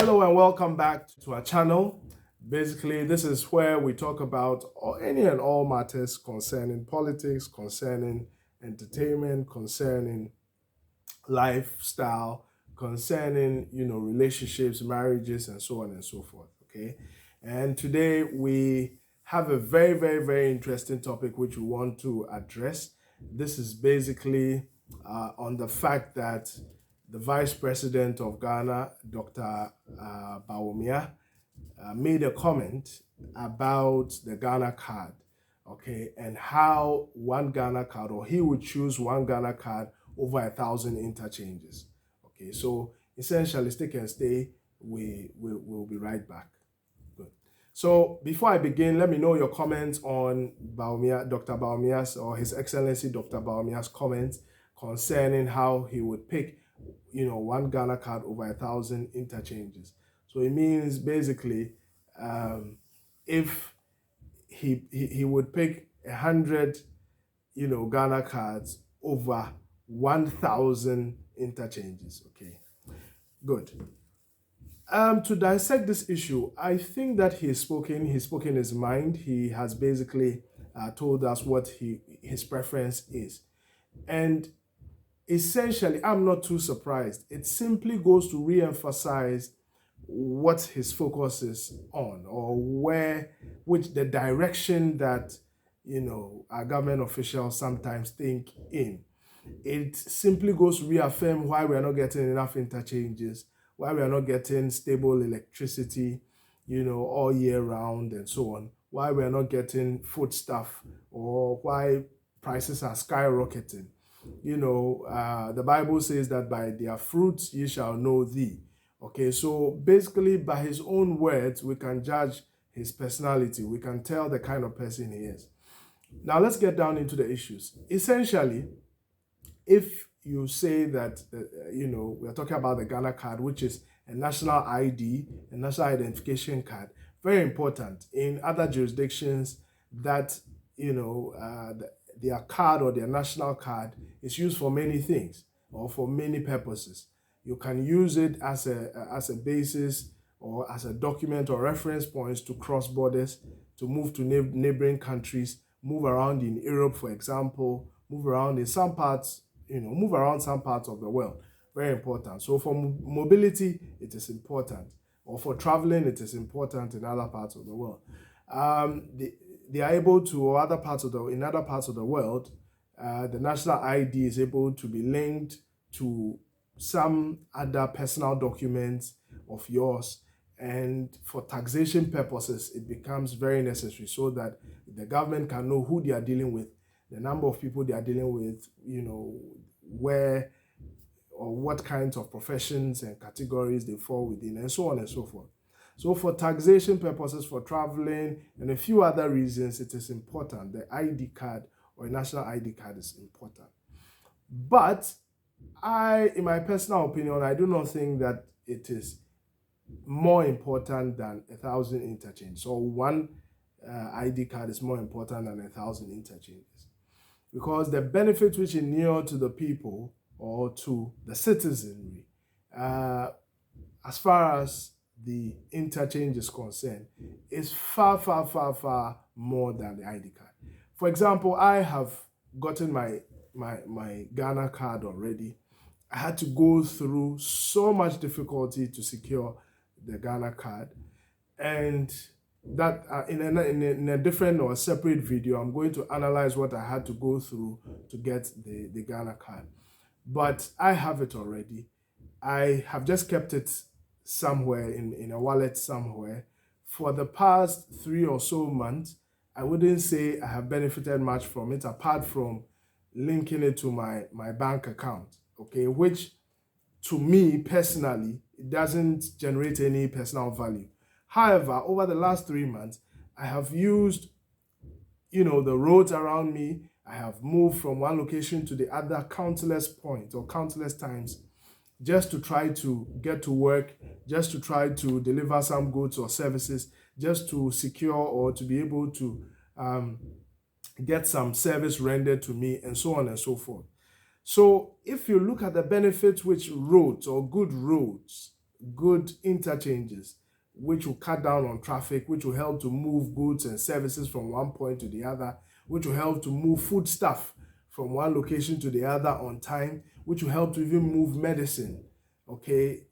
Hello and welcome back to our channel. Basically, this is where we talk about any and all matters concerning politics, concerning entertainment, concerning lifestyle, concerning, relationships, marriages, and so on and so forth. Okay. And today we have a very, very, very interesting topic which we want to address. This is basically on the fact that the Vice President of Ghana, Dr. Bawumia, made a comment about the Ghana card, okay, and how one Ghana card, or he would choose one Ghana card over 1,000 interchanges. Okay, so essentially, stick and stay. We'll be right back. Good. So before I begin, let me know your comments on Dr. Bawumia's, or His Excellency Dr. Bawumia's comments concerning how he would pick, one Ghana card over 1,000 interchanges. So it means basically, if he would pick 100, Ghana cards over 1,000 interchanges. Okay, good. To dissect this issue, I think that he's spoken his mind. He has basically told us what his preference is. And essentially, I'm not too surprised. It simply goes to re-emphasize what his focus is on, or which the direction that, our government officials sometimes think in. It simply goes to reaffirm why we are not getting enough interchanges, why we are not getting stable electricity, all year round and so on, why we are not getting foodstuff, or why prices are skyrocketing. The Bible says that by their fruits ye shall know thee. Okay, so basically by his own words, we can judge his personality. We can tell the kind of person he is. Now let's get down into the issues. Essentially, if you say that, we're talking about the Ghana card, which is a national ID, a national identification card, very important in other jurisdictions that, their card or their national card is used for many things or for many purposes. You can use it as a basis or as a document or reference points to cross borders, to move to neighboring countries, move around in Europe, for example, move around in some parts, move around some parts of the world. Very important. So for mobility, it is important. Or for traveling, it is important in other parts of the world. They are able to, or in other parts of the world, the national ID is able to be linked to some other personal documents of yours, and for taxation purposes it becomes very necessary so that the government can know who they are dealing with, the number of people they are dealing with, where or what kinds of professions and categories they fall within, and so on and so forth. So for taxation purposes, for traveling, and a few other reasons, it is important. The ID card or a national ID card is important. But in my personal opinion, I do not think that it is more important than 1,000 interchanges, or one ID card is more important than 1,000 interchanges, because the benefit which inure to the people or to the citizenry, as far as the interchange is concerned, is far, far, far, far more than the ID card. For example, I have gotten my Ghana card already. I had to go through so much difficulty to secure the Ghana card, and that in a different or separate video, I'm going to analyze what I had to go through to get the Ghana card. But I have it already. I have just kept it somewhere in a wallet somewhere. For the past 3 or so months, I wouldn't say I have benefited much from it, apart from linking it to my bank account, okay, which to me personally, it doesn't generate any personal value. However, over the last 3 months, I have used, the roads around me. I have moved from one location to the other countless points or countless times, just to try to get to work, just to try to deliver some goods or services, just to secure or to be able to get some service rendered to me, and so on and so forth. So if you look at the benefits which roads or good roads, good interchanges, which will cut down on traffic, which will help to move goods and services from one point to the other, which will help to move food stuff from one location to the other on time, which will help to even move medicine, okay,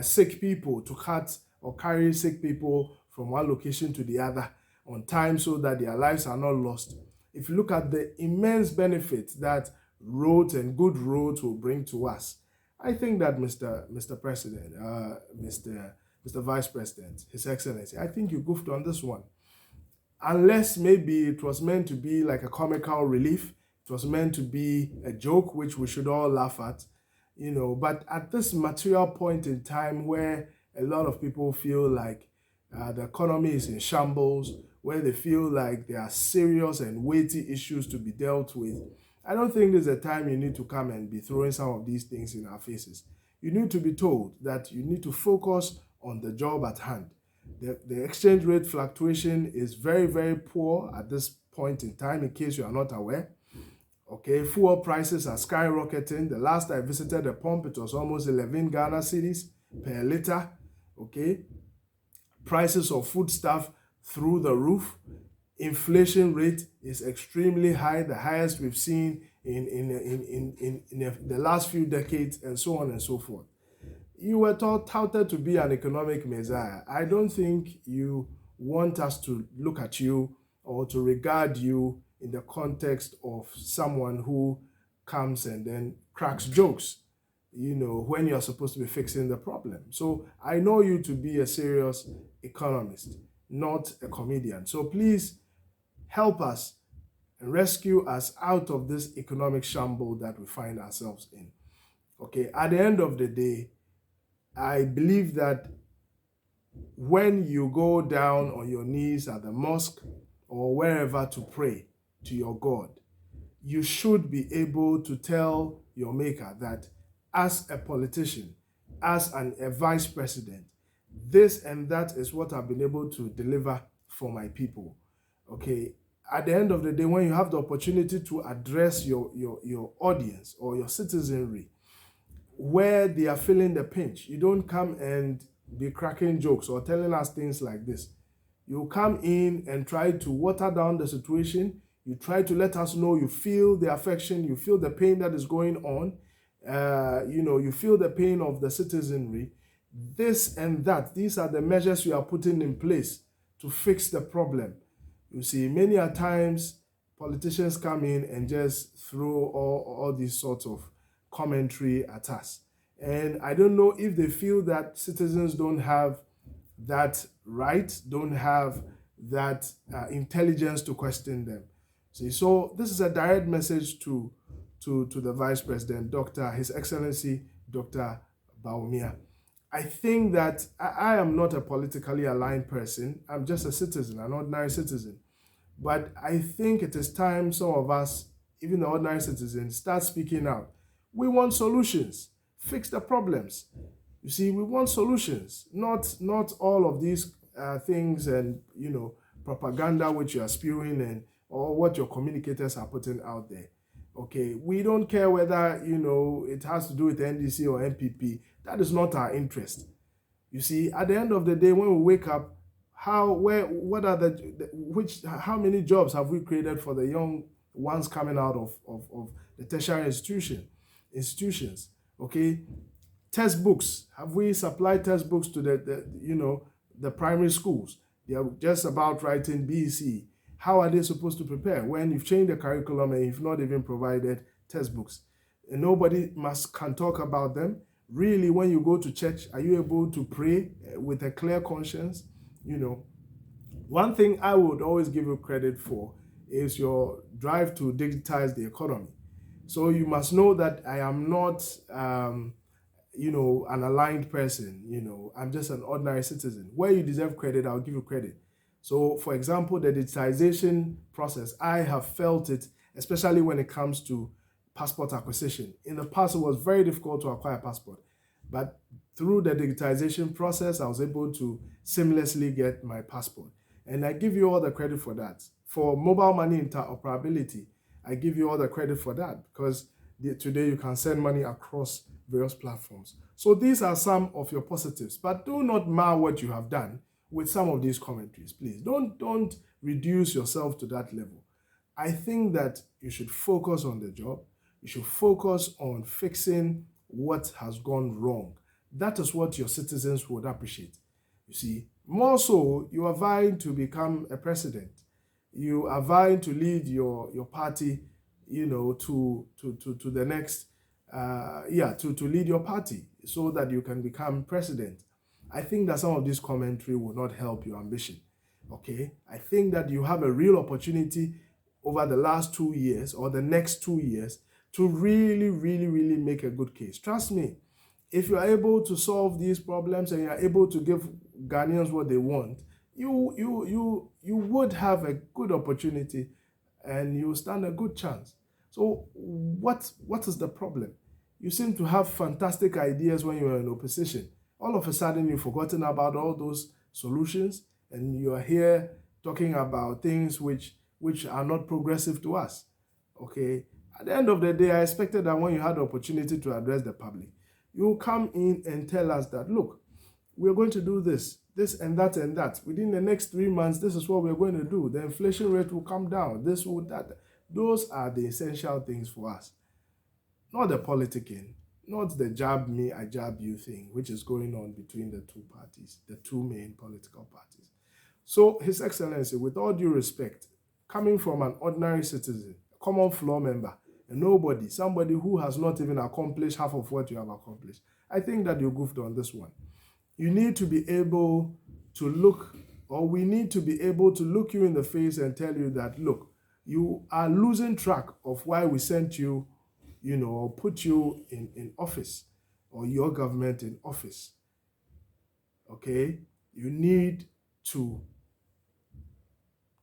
sick people, to cut or carry sick people from one location to the other on time so that their lives are not lost. If you look at the immense benefits that roads and good roads will bring to us, I think that Mr. President, Mr. Vice President, His Excellency, I think you goofed on this one. Unless maybe it was meant to be like a comical relief, it was meant to be a joke which we should all laugh at, but at this material point in time where a lot of people feel like the economy is in shambles, where they feel like there are serious and weighty issues to be dealt with, I don't think there's a time you need to come and be throwing some of these things in our faces. You need to be told that you need to focus on the job at hand. The exchange rate fluctuation is very, very poor at this point in time, in case you are not aware. Okay, fuel prices are skyrocketing. The last I visited the pump, it was almost 11 Ghana cedis per liter. Okay, prices of foodstuff through the roof. Inflation rate is extremely high, the highest we've seen in the last few decades, and so on and so forth. You were touted to be an economic messiah. I don't think you want us to look at you or to regard you in the context of someone who comes and then cracks jokes, when you're supposed to be fixing the problem. So I know you to be a serious economist, not a comedian. So please help us and rescue us out of this economic shamble that we find ourselves in. Okay, at the end of the day, I believe that when you go down on your knees at the mosque or wherever to pray to your God, you should be able to tell your maker that as a politician, as a vice president, this and that is what I've been able to deliver for my people. Okay, at the end of the day, when you have the opportunity to address your audience or your citizenry where they are feeling the pinch, you don't come and be cracking jokes or telling us things like this. You come in and try to water down the situation. You try to let us know you feel the affection, you feel the pain that is going on. You feel the pain of the citizenry. This and that, these are the measures you are putting in place to fix the problem. You see, many a times politicians come in and just throw all these sorts of commentary at us. And I don't know if they feel that citizens don't have that right, don't have that intelligence to question them. See, so this is a direct message to the Vice President, His Excellency, Dr. Bawumia. I think that I am not a politically aligned person. I'm just a citizen, an ordinary citizen. But I think it is time some of us, even the ordinary citizens, start speaking out. We want solutions. Fix the problems. You see, we want solutions, not all of these things and, propaganda which you are spewing and or what your communicators are putting out there. Okay, we don't care whether, it has to do with NDC or MPP. That is not our interest. You see, at the end of the day, when we wake up, how many jobs have we created for the young ones coming out of the tertiary institutions? Okay, textbooks. Have we supplied textbooks to the primary schools? They are just about writing BEC. How are they supposed to prepare when you've changed the curriculum and you've not even provided textbooks? And nobody can talk about them. Really, when you go to church, are you able to pray with a clear conscience? One thing I would always give you credit for is your drive to digitize the economy. So you must know that I am not, an aligned person. I'm just an ordinary citizen. Where you deserve credit, I'll give you credit. So, for example, the digitization process, I have felt it, especially when it comes to passport acquisition. In the past, it was very difficult to acquire a passport. But through the digitization process, I was able to seamlessly get my passport. And I give you all the credit for that. For mobile money interoperability, I give you all the credit for that because today you can send money across various platforms. So these are some of your positives, but do not mar what you have done with some of these commentaries, please. Don't reduce yourself to that level. I think that you should focus on the job. You should focus on fixing what has gone wrong. That is what your citizens would appreciate. You see, more so, you are vying to become a president. You are vying to lead your party, to the next, to lead your party so that you can become president. I think that some of this commentary will not help your ambition. Okay, I think that you have a real opportunity over the last 2 years or the next 2 years to really, really, really make a good case. Trust me, if you are able to solve these problems and you are able to give Ghanaians what they want, you would have a good opportunity and you stand a good chance. So what is the problem? You seem to have fantastic ideas when you are in opposition. All of a sudden, you've forgotten about all those solutions and you are here talking about things which are not progressive to us. Okay? At the end of the day, I expected that when you had the opportunity to address the public, you will come in and tell us that, look, we're going to do this and that and that. Within the next 3 months, this is what we're going to do. The inflation rate will come down. This will, that. Those are the essential things for us. Not the politicking, not the jab me, I jab you thing, which is going on between the two parties, the two main political parties. So, His Excellency, with all due respect, coming from an ordinary citizen, a common floor member, a nobody, somebody who has not even accomplished half of what you have accomplished, I think that you goofed on this one. You need to be able to look, or we need to be able to look you in the face and tell you that, look, you are losing track of why we sent you, or put you in office, or your government in office. Okay? You need to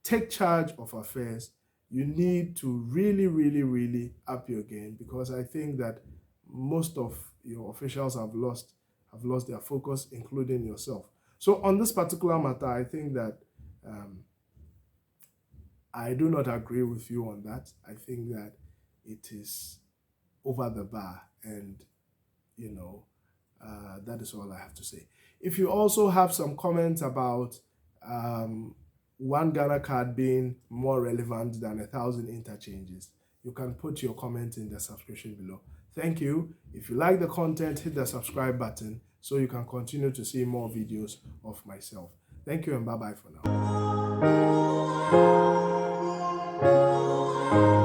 take charge of affairs. You need to really, really, really up your game, because I think that most of your officials have lost their focus, including yourself. So on this particular matter, I think that I do not agree with you on that. I think that it is over the bar, and that is all I have to say. If you also have some comments about one Ghana card being more relevant than 1,000 interchanges, you can put your comment in the subscription below. Thank you. If you like the content, hit the subscribe button so you can continue to see more videos of myself. Thank you and bye-bye for now.